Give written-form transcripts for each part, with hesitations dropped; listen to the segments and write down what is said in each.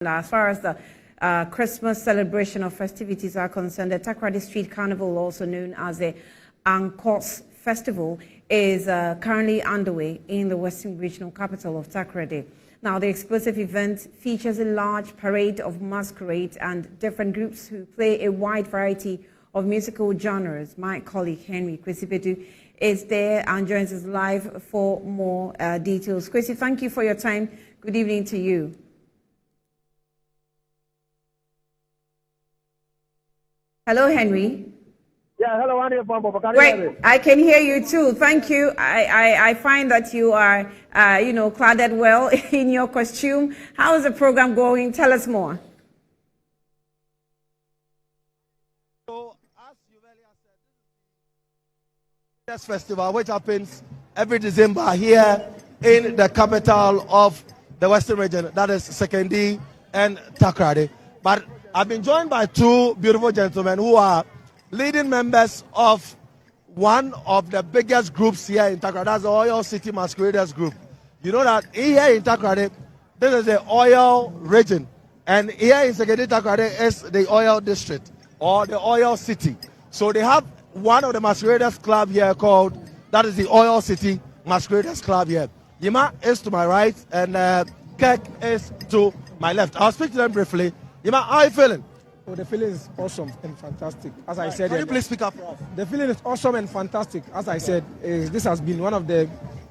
As far as the Christmas celebration or festivities are concerned, the Takoradi Street Carnival, also known as the Ankos Festival, is currently underway in the Western Regional capital of Takoradi. Now, the explosive event features a large parade of masquerade and different groups who play a wide variety of musical genres. My colleague Henry Kwesibedu is there and joins us live for more details. Kwesi, thank you for your time. Good evening to you. Hello, Henry. Yeah, hello, Andy. Great, I can hear you too. Thank you. I find that you are, cladded well in your costume. How is the program going? Tell us more. So, as you earlier said, this festival, which happens every December here in the capital of the Western region, that is Sekondi and Takoradi. But I've been joined by two beautiful gentlemen who are leading members of one of the biggest groups here in Takoradi. That's the Oil City Masqueraders Group. You know that here in Takoradi, this is the oil region. And here in Sekondi, Takoradi is the oil district or the oil city. So they have one of the Masqueraders Club here called, that is the Oil City Masqueraders Club here. Yima is to my right and Kek is to my left. I'll speak to them briefly. Yima, how are you feeling? Oh, the feeling is awesome and fantastic. As I said, can you please speak up? The feeling is awesome and fantastic. As I said, this has been one of the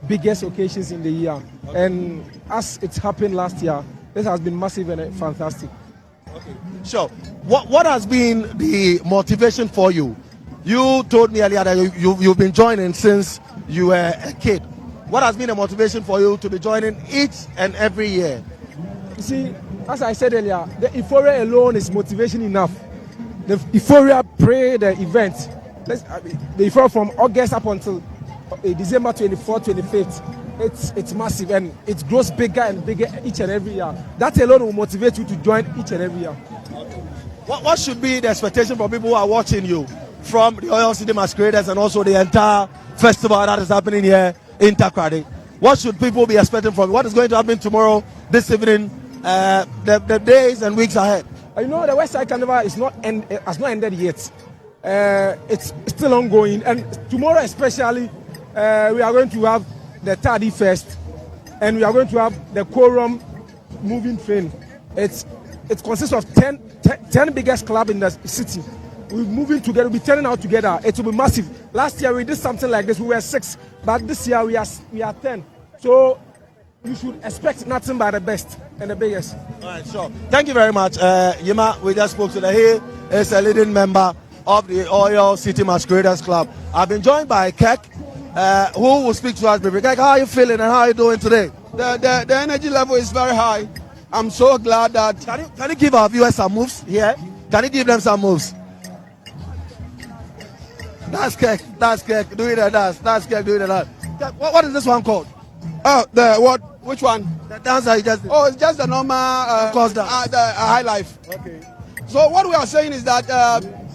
biggest occasions in the year. Okay. And as it happened last year, this has been massive and fantastic. Okay. Sure. What has been the motivation for you? You told me earlier that you've been joining since you were a kid. What has been the motivation for you to be joining each and every year? You see, as I said earlier, the euphoria alone is motivation enough. The euphoria the event. The euphoria from August up until December 24th, 25th, it's massive and it grows bigger and bigger each and every year. That alone will motivate you to join each and every year. What should be the expectation for people who are watching you from the Oil City Masqueraders and also the entire festival that is happening here in Takoradi? What should people be expecting from you? What is going to happen tomorrow, this evening, the days and weeks ahead? You know, the West Side Carnival has not ended yet. It's still ongoing, and tomorrow especially, we are going to have the Tardy Fest, and we are going to have the Quorum moving train. It consists of 10 biggest clubs in the city. We're moving together, we'll be turning out together. It will be massive. Last year we did something like this, we were 6, but this year we are 10. So you should expect nothing but the best and the biggest. All right, sure. Thank you very much. Yima, we just spoke to the He is a leading member of the Oil City Masqueraders Club. I've been joined by Kek, who will speak to us briefly. Kek, how are you feeling and how are you doing today? The energy level is very high. I'm so glad that... Can you give our viewers some moves here? Can you give them some moves? That's Kek. Doing the dance. That's Kek doing the dance. What is this one called? Oh, the what? Which one? The dancer you just did. Oh, it's just the normal the high life. Okay. So what we are saying is that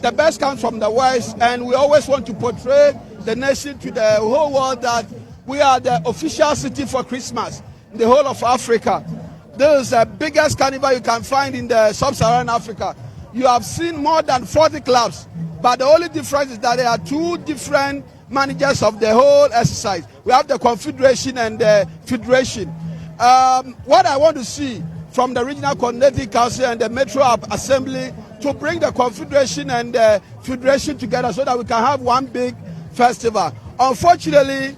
the best comes from the West, and we always want to portray the nation to the whole world that we are the official city for Christmas in the whole of Africa. This is the biggest carnival you can find in the sub-Saharan Africa. You have seen more than 40 clubs, but the only difference is that there are two different managers of the whole exercise. We have the Confederation and the Federation. What I want to see from the Regional Coordinating Council and the Metro Assembly to bring the Confederation and the Federation together so that we can have one big festival. Unfortunately,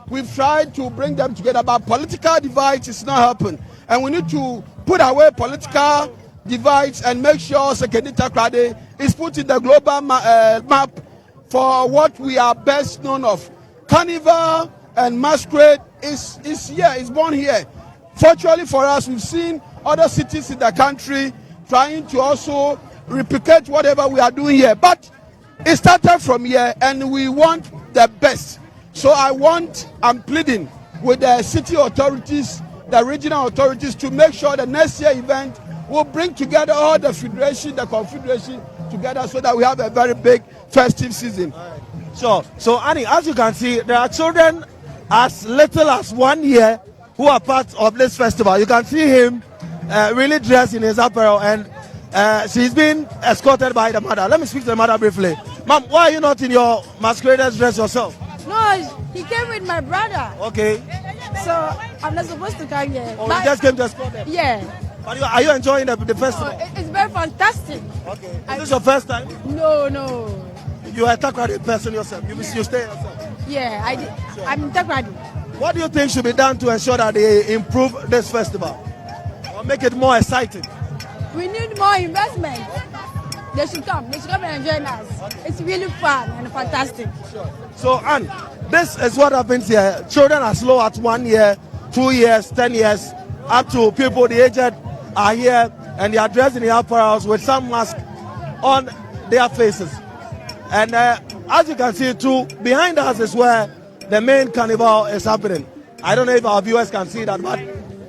we've tried to bring them together, but political divides is not happening. And we need to put away political divides and make sure Sekondi Takoradi is put in the global map for what we are best known of. Carnival and masquerade is here, is born here. Fortunately for us, we've seen other cities in the country trying to also replicate whatever we are doing here. But it started from here and we want the best. So I'm pleading with the city authorities, the regional authorities to make sure the next year event will bring together all the federation, the confederation together so that we have a very big festive season. Sure. So Annie, as you can see, there are children as little as 1 year who are part of this festival. You can see him really dressed in his apparel, and she's been escorted by the mother. Let me speak to the mother briefly. Ma'am, why are you not in your masquerader's dress yourself? No, he came with my brother. Okay. So I'm not supposed to come here. Oh, you just came to escort them? Yeah. But are you enjoying the festival? Oh, it's very fantastic. Okay. Is this your first time? No. You are a Takoradi person yourself. You stay yourself. Yeah, I did. Sure. I'm Takoradi. What do you think should be done to ensure that they improve this festival or make it more exciting? We need more investment. They should come and join us. Okay. It's really fun and fantastic. Sure. So, Anne, this is what happens here. Children as low as 1 year, 2 years, 10 years, up to people the aged are here, and they are dressed in the apparels with some mask on their faces. And as you can see too, behind us is where the main carnival is happening. I don't know if our viewers can see that, but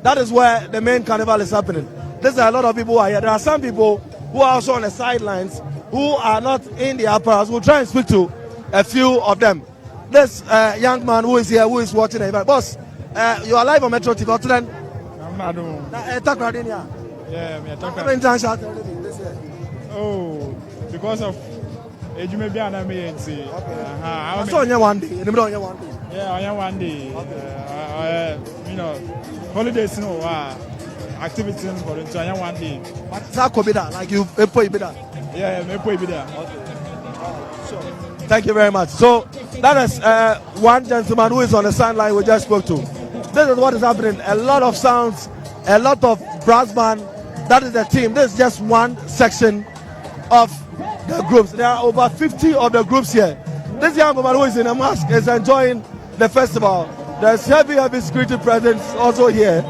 that is where the main carnival is happening. There's a lot of people who are here. There are some people who are also on the sidelines who are not in the apparels. We'll try and speak to a few of them. This young man who is here, who is watching the event. Boss, you are live on Metro TV. I'm not doing. Takoradi here. Yeah, me How many times have you this year? Oh, because of age may be an amazing. I saw you one day. In the middle of one day. Yeah, I am one day. Okay. You know, holidays, you know, activities for the I am one day. But that could be that. Like you pay be that. Yeah, me pay be there. Okay. Sure. Thank you very much. So that is one gentleman who is on the sideline we just spoke to. This is what is happening. A lot of sounds, a lot of brass band. That is the team. This is just one section of the groups. There are over 50 of the groups here. This young woman who is in a mask is enjoying the festival. There's heavy security presence also here.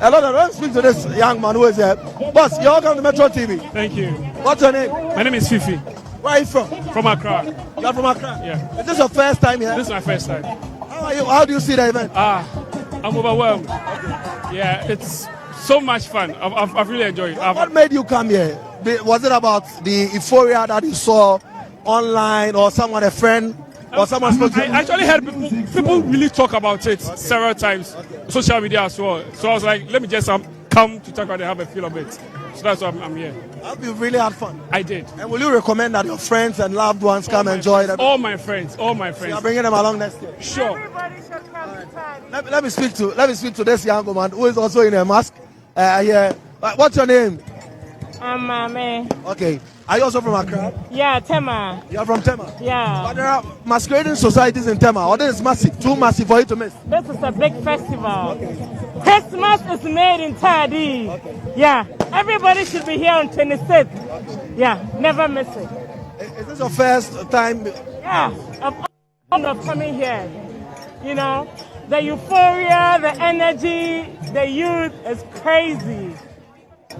A lot of us speak to this young man who is here. Boss, you're welcome to Metro TV. Thank you. What's your name? My name is Fifi. Where are you from? From Accra. You're from Accra? Yeah. Is this your first time here? This is my first time. How are you? How do you see the event? I'm overwhelmed. Yeah, it's so much fun. I've really enjoyed it. What made you come here? Was it about the euphoria that you saw online, or someone, a friend, or someone spoke to you? I actually heard people really talk about it several times, social media as well. So I was like, let me just come to talk about it, have a feel of it. So that's why I'm here. Have you really had fun? I did. And will you recommend that your friends and loved ones come enjoy it? All my friends. So you're bringing them along next year? Sure. Everybody should come to time. Let me speak to this young woman who is also in a mask here. What's your name? I'm Mame. Okay. Are you also from Accra? Yeah, Tema. You're from Tema? Yeah. But there are masquerading societies in Tema. Or this is massive, too massive for you to miss. This is a big festival. Christmas is made in Takoradi. Yeah. Everybody should be here on 26th. Yeah. Never miss it. Is this your first time? Yeah. Of coming here. You know, the euphoria, the energy, the youth is crazy.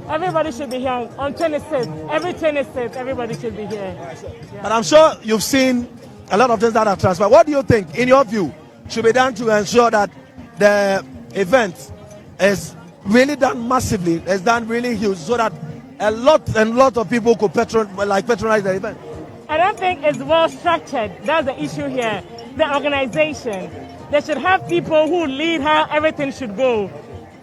Everybody should be here on 26th. Every 26th, everybody should be here. Yeah. But I'm sure you've seen a lot of things that have transpired. What do you think, in your view, should be done to ensure that the event is really done massively, is done really huge, so that a lot of people could patronize the event? I don't think it's well structured. That's the issue here. The organization. They should have people who lead how everything should go.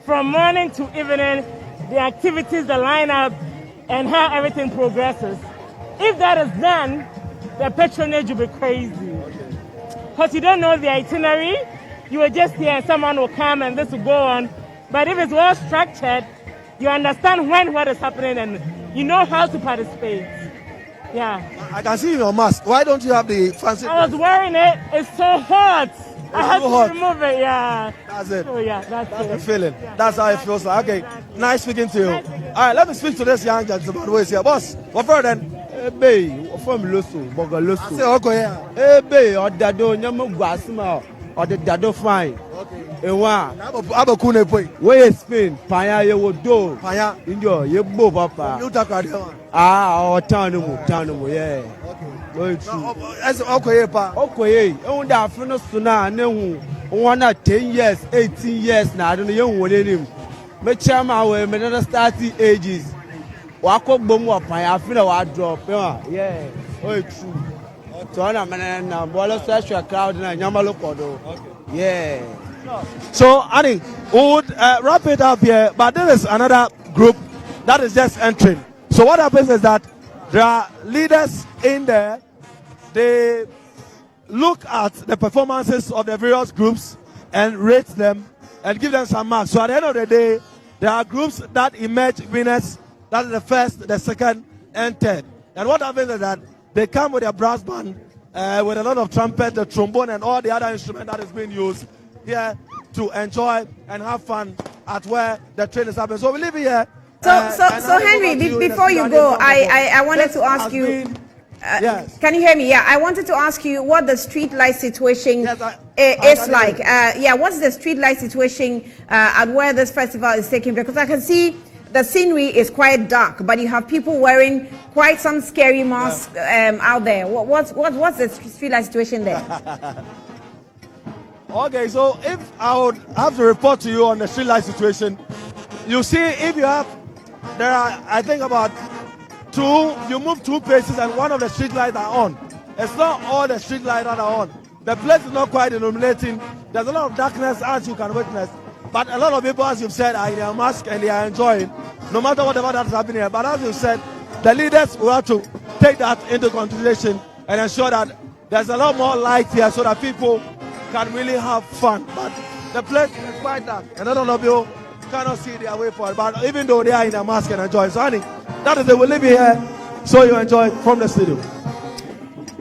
From morning to evening, the activities, the lineup, and how everything progresses. If that is done, the patronage will be crazy. Because you don't know the itinerary, you will just hear and someone will come and this will go on. But if it's well structured, you understand what is happening and you know how to participate. Yeah. I can see your mask. Why don't you have the fancy? I was wearing it. It's so hot. I had to remove it, yeah. That's it. So, yeah, that's the it. feeling. Yeah. That's how it feels like. Okay, nice speaking to you. All right, let me speak to this young gentleman who is here. Boss, what for then? Hey, from Loso, Boga I say, Loso. okay, yeah. Hey, babe, or Dado, Yamu Guasima, or the Dado fine. Okay. Ewa, Abakune Poi. where is Spain? Paya, you would do. Paya. Indio, you move You papa. talk about it. Ah, or Tanumu, yeah. Okay. Very true. Okay, pa. Okay, on that Fino Suna, no one at 10 years, 18 years now, I don't know what him. Me chama we me never starting ages. Wako bomu apaya feel I drop. Yeah. Oh true. So na man na bola social crowd na nyama lokodo. Yeah. So, Annie, we would wrap it up here, but there is another group that is just entering. So what happens is that there are leaders in there. They look at the performances of the various groups and rate them and give them some marks. So at the end of the day, there are groups that emerge winners. That is the first, the second, and third. And what happens is that they come with a brass band, with a lot of trumpet, the trombone, and all the other instrument that is being used here to enjoy and have fun at where the train is happening. So we leave it here. So Henry, before you go, I wanted to ask you. Yes. Can you hear me? Yeah, I wanted to ask you what the street light situation is like. What's the street light situation at where this festival is taking place? Because I can see the scenery is quite dark, but you have people wearing quite some scary masks out there. What's the street light situation there? Okay, so if I would have to report to you on the street light situation, you see, if you have, there are, I think about you move 2 places and one of the street lights are on. It's not all the street lights that are on. The place is not quite illuminating. There's a lot of darkness, as you can witness. But a lot of people, as you've said, are in their mask and they are enjoying, no matter whatever that's happening here. But as you've said, the leaders will have to take that into consideration and ensure that there's a lot more light here so that people can really have fun. But the place is quite dark, and a lot of you cannot see their way for it. But even though they are in their mask and enjoy, so honey, that is it. We'll leave you here so you enjoy from the studio.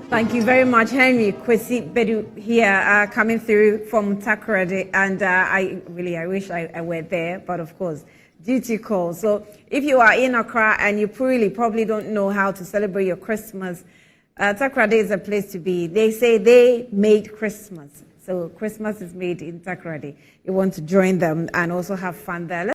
Thank you very much, Henry Kwesi Bedu here, coming through from Takoradi, and I wish I were there, but of course, duty calls. So if you are in Accra and you probably don't know how to celebrate your Christmas, Takoradi is a place to be. They say they made Christmas, so Christmas is made in Takoradi. You want to join them and also have fun there.